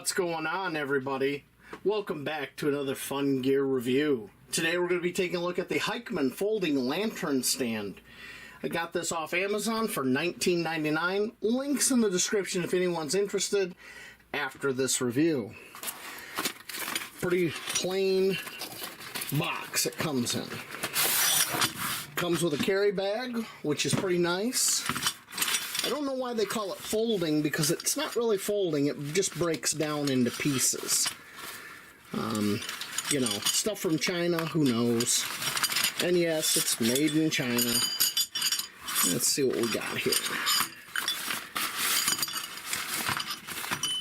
What's going on, everybody? Welcome back to another fun gear review. Today we're going to be taking a look at the Hikeman Folding Lantern Stand. I got this off Amazon for $19.99. Links in the description if anyone's interested after this review. Pretty plain box it comes in. Comes with a carry bag, which is pretty nice. I don't know why they call it folding, because it's not really folding, it just breaks down into pieces. You know, stuff from China, who knows. And yes, it's made in China. Let's see what we got here.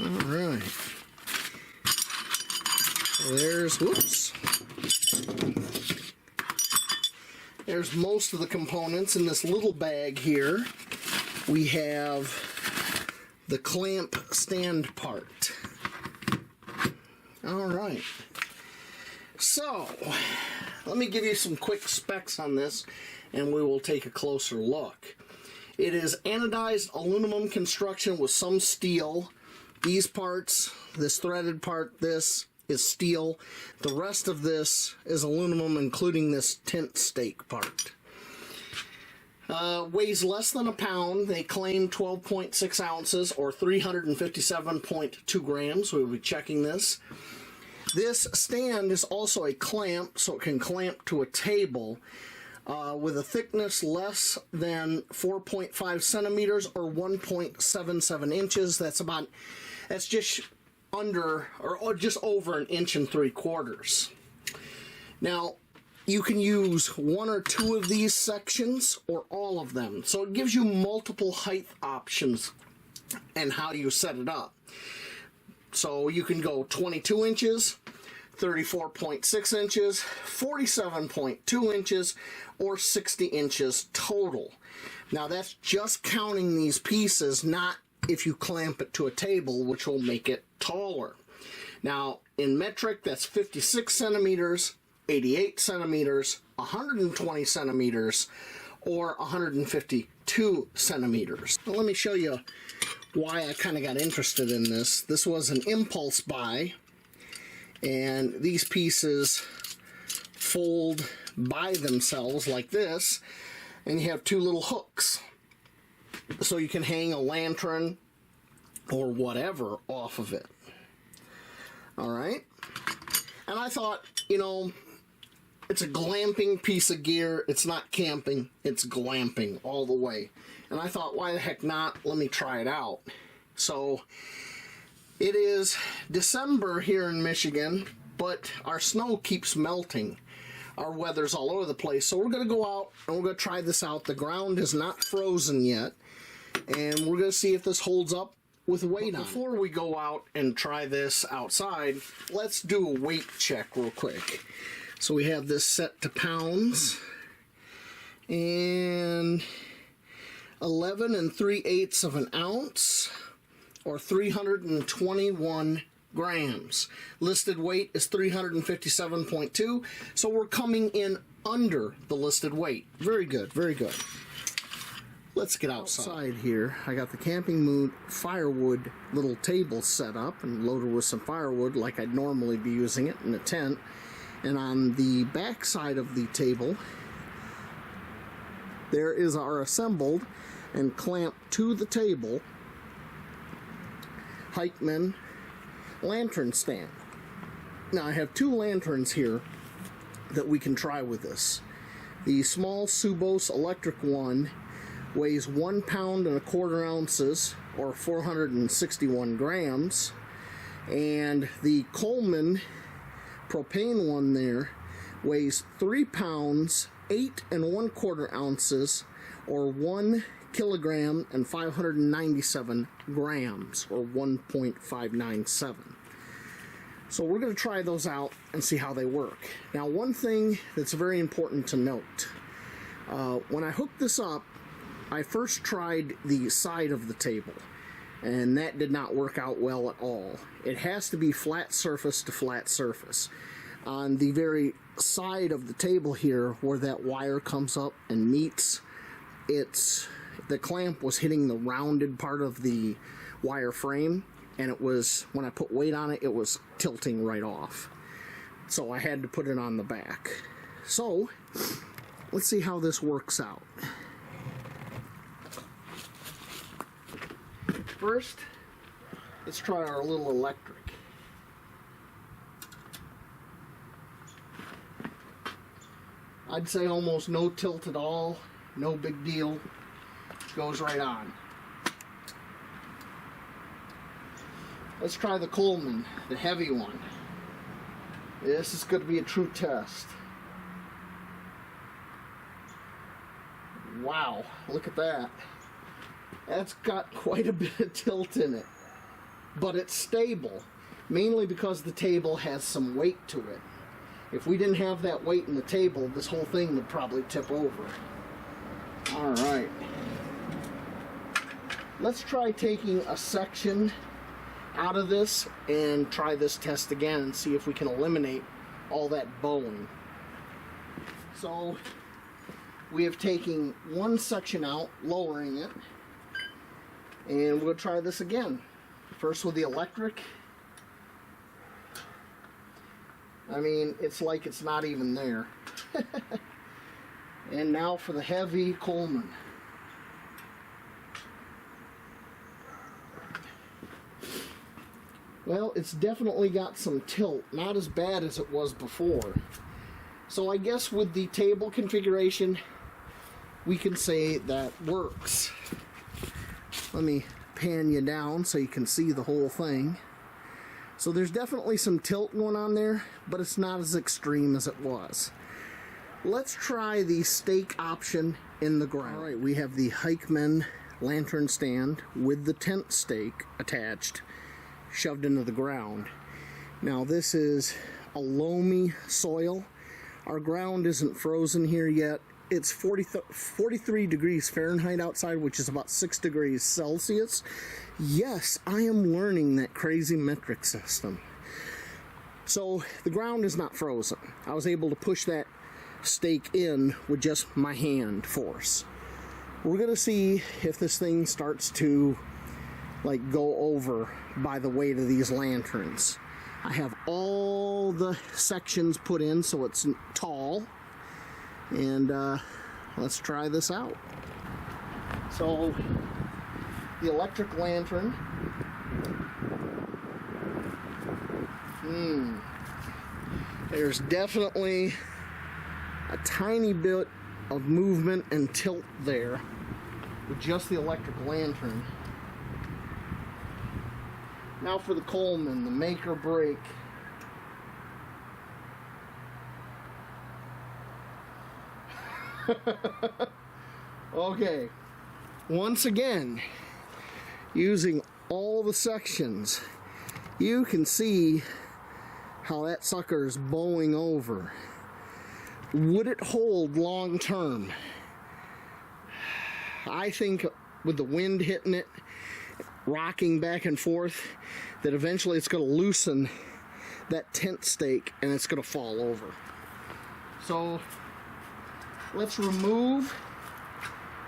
Alright. Whoops. There's most of the components in this little bag here. We have the clamp stand part. Alright. So, let me give you some quick specs on this and we will take a closer look. It is anodized aluminum construction with some steel. These parts, this threaded part, this is steel. The rest of this is aluminum, including this tent stake part. Weighs less than a pound. They claim 12.6 ounces or 357.2 grams. We'll be checking this. This stand is also a clamp, so it can clamp to a table with a thickness less than 4.5 centimeters or 1.77 inches. That's just under or just over 1.75 inches. Now, you can use one or two of these sections or all of them. So it gives you multiple height options and how do you set it up. So you can go 22 inches, 34.6 inches, 47.2 inches, or 60 inches total. Now that's just counting these pieces, not if you clamp it to a table, which will make it taller. Now in metric, that's 56 centimeters, 88 centimeters, 120 centimeters, or 152 centimeters. Now, let me show you why I kind of got interested in this. This was an impulse buy, and these pieces fold by themselves like this, and you have two little hooks. So you can hang a lantern or whatever off of it. Alright? And I thought, you know, it's a glamping piece of gear. It's not camping, it's glamping all the way. And I thought, why the heck not? Let me try it out. So, it is December here in Michigan, but our snow keeps melting. Our weather's all over the place. So we're going to go out and we're going to try this out. The ground is not frozen yet. And we're going to see if this holds up with weight on it. Before we go out and try this outside, let's do a weight check real quick. So we have this set to pounds, and 11 3/8 of an ounce, or 321 grams. Listed weight is 357.2, so we're coming in under the listed weight. Very good, very good. Let's get outside here. I got the camping mood firewood little table set up and loaded with some firewood like I'd normally be using it in a tent. And on the back side of the table, there is our assembled and clamped to the table Hikeman Lantern Stand. Now I have two lanterns here that we can try with this. The small Subos electric one weighs 1 pound and 1/4 ounces or 461 grams, and the Coleman propane one there weighs 3 pounds 8 1/4 ounces or 1 kilogram and 597 grams or 1.597. So we're going to try those out and see how they work. Now, one thing that's very important to note, when I hooked this up, I first tried the side of the table, and that did not work out well at all. It has to be flat surface to flat surface. On the very side of the table here, where that wire comes up and meets, the clamp was hitting the rounded part of the wire frame, and it was, when I put weight on it, it was tilting right off. So I had to put it on the back. So let's see how this works out. First, let's try our little electric. I'd say almost no tilt at all, no big deal. Goes right on. Let's try the Coleman, the heavy one. This is going to be a true test. Wow, look at that. That's got quite a bit of tilt in it. But it's stable, mainly because the table has some weight to it. If we didn't have that weight in the table, this whole thing would probably tip over. Alright. Let's try taking a section out of this and try this test again and see if we can eliminate all that bowing. So we have taken one section out, lowering it, and we'll try this again. First with the electric. I mean, it's like it's not even there. And now for the heavy Coleman. Well, it's definitely got some tilt, not as bad as it was before. So I guess with the table configuration, we can say that works. Let me pan you down so you can see the whole thing. So there's definitely some tilt going on there, but it's not as extreme as it was. Let's try the stake option in the ground. All right, we have the Hikeman Lantern Stand with the tent stake attached, shoved into the ground. Now this is a loamy soil. Our ground isn't frozen here yet. It's 43 degrees Fahrenheit outside, which is about 6 degrees Celsius. Yes, I am learning that crazy metric system. So the ground is not frozen. I was able to push that stake in with just my hand force. We're gonna see if this thing starts to like go over by the weight of these lanterns. I have all the sections put in so it's tall, and let's try this out. So the electric lantern, there's definitely a tiny bit of movement and tilt there with just the electric lantern. Now for the Coleman, the make or break. Okay, once again, using all the sections, you can see how that sucker is bowing over. Would it hold long term? I think with the wind hitting it, rocking back and forth, that eventually it's going to loosen that tent stake and it's going to fall over. So let's remove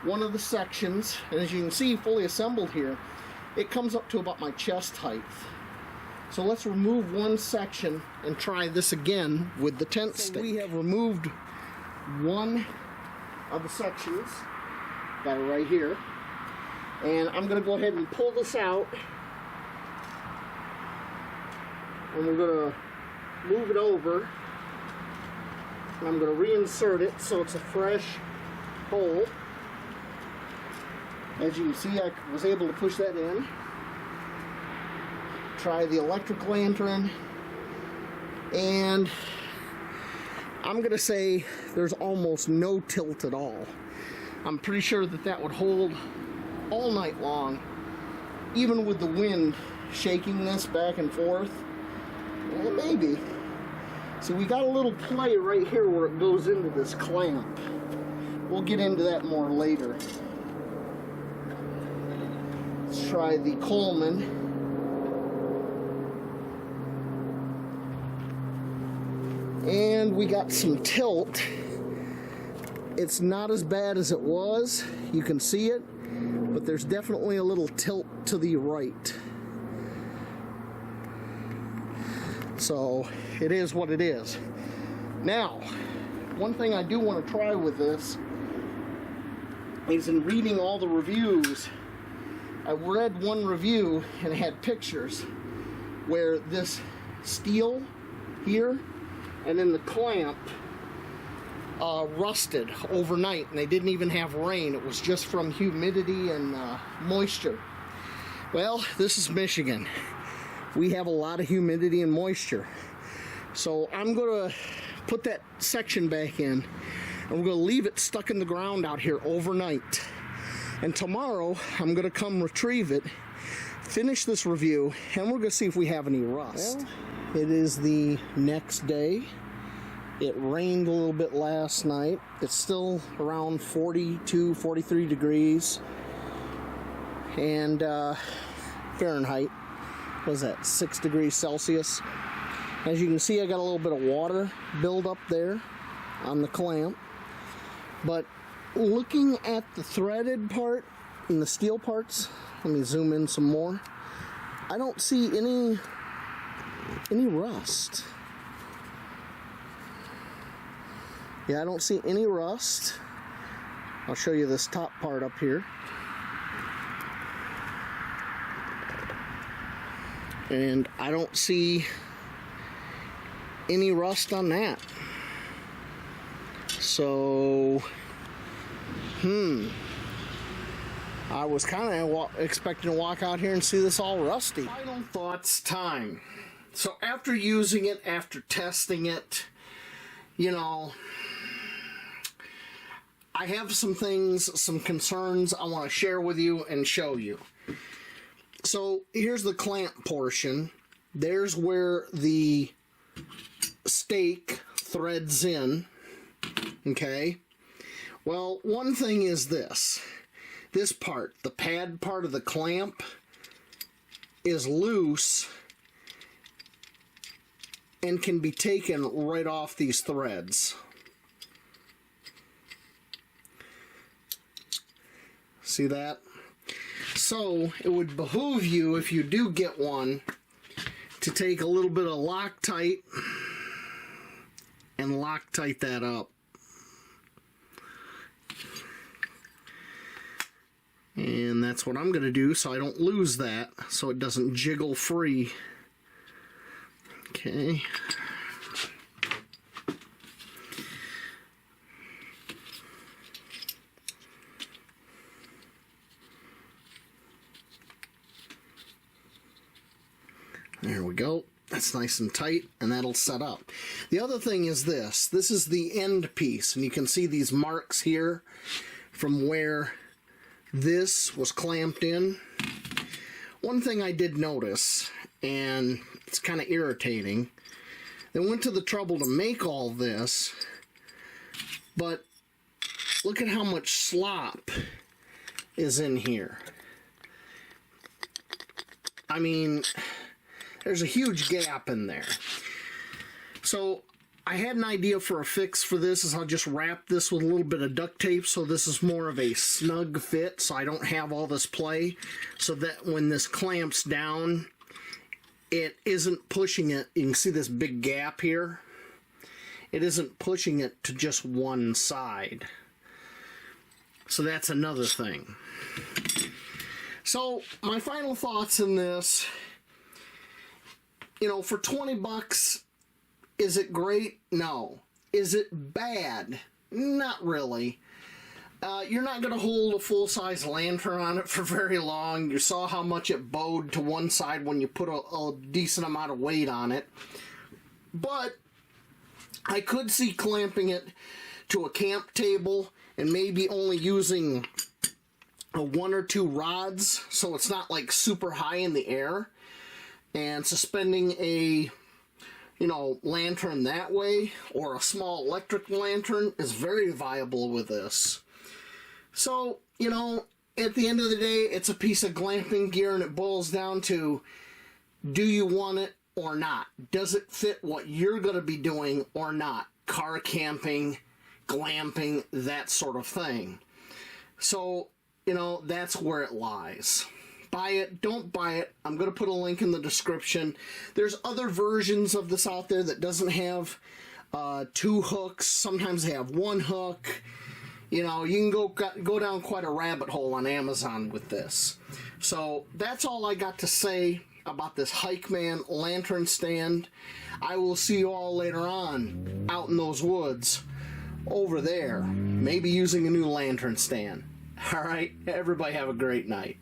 one of the sections, and as you can see, fully assembled here, it comes up to about my chest height. So let's remove one section and try this again with the tent stake. We have removed one of the sections, got it right here, and I'm going to go ahead and pull this out, and we're going to move it over, and I'm going to reinsert it so it's a fresh hole. As you can see, I was able to push that in. Try the electric lantern, and I'm going to say there's almost no tilt at all. I'm pretty sure that that would hold all night long, even with the wind shaking this back and forth. Well, maybe. So we got a little play right here where it goes into this clamp. We'll get into that more later. Let's try the Coleman. And we got some tilt. It's not as bad as it was. You can see it, but there's definitely a little tilt to the right. So it is what it is. Now, one thing I do want to try with this is, in reading all the reviews, I read one review and it had pictures where this steel here and then the clamp rusted overnight, and they didn't even have rain. It was just from humidity and moisture. Well, this is Michigan. We have a lot of humidity and moisture. So I'm going to put that section back in, and we're going to leave it stuck in the ground out here overnight. And tomorrow, I'm going to come retrieve it, finish this review, and we're going to see if we have any rust. Well, it is the next day. It rained a little bit last night. It's still around 42, 43 degrees. And Fahrenheit. What is that? 6 degrees Celsius. As you can see, I got a little bit of water build up there on the clamp. But looking at the threaded part and the steel parts, let me zoom in some more. I don't see any rust. Yeah, I don't see any rust. I'll show you this top part up here. And I don't see any rust on that. So, I was kind of expecting to walk out here and see this all rusty. Final thoughts time. So after using it, after testing it, you know, I have some things, some concerns I want to share with you and show you. So here's the clamp portion. There's where the stake threads in. Okay. Well, one thing is this. This part, the pad part of the clamp, is loose and can be taken right off these threads. See that? So it would behoove you, if you do get one, to take a little bit of Loctite and Loctite that up. And that's what I'm going to do so I don't lose that, so it doesn't jiggle free. Okay. There we go. That's nice and tight, and that'll set up. The other thing is this. This is the end piece, and you can see these marks here from where this was clamped in. One thing I did notice, and it's kind of irritating, they went to the trouble to make all this, but look at how much slop is in here. I mean, there's a huge gap in there. So I had an idea for a fix for this, is I'll just wrap this with a little bit of duct tape so this is more of a snug fit, so I don't have all this play, so that when this clamps down, it isn't pushing it. You can see this big gap here. It isn't pushing it to just one side. So that's another thing. So my final thoughts in this, you know, for 20 bucks, is it great? No. Is it bad? Not really. You're not going to hold a full-size lantern on it for very long. You saw how much it bowed to one side when you put a decent amount of weight on it. But I could see clamping it to a camp table and maybe only using one or two rods so it's not like super high in the air, and suspending a, you know, lantern that way, or a small electric lantern, is very viable with this. So, you know, at the end of the day, it's a piece of glamping gear, and it boils down to, do you want it or not? Does it fit what you're going to be doing or not? Car camping, glamping, that sort of thing. So, you know, that's where it lies. buy it, don't buy it. I'm going to put a link in the description. There's other versions of this out there that doesn't have 2 hooks. Sometimes they have 1 hook. You know, you can go down quite a rabbit hole on Amazon with this. So that's all I got to say about this Hikeman Lantern Stand. I will see you all later on out in those woods over there, maybe using a new lantern stand. All right, everybody have a great night.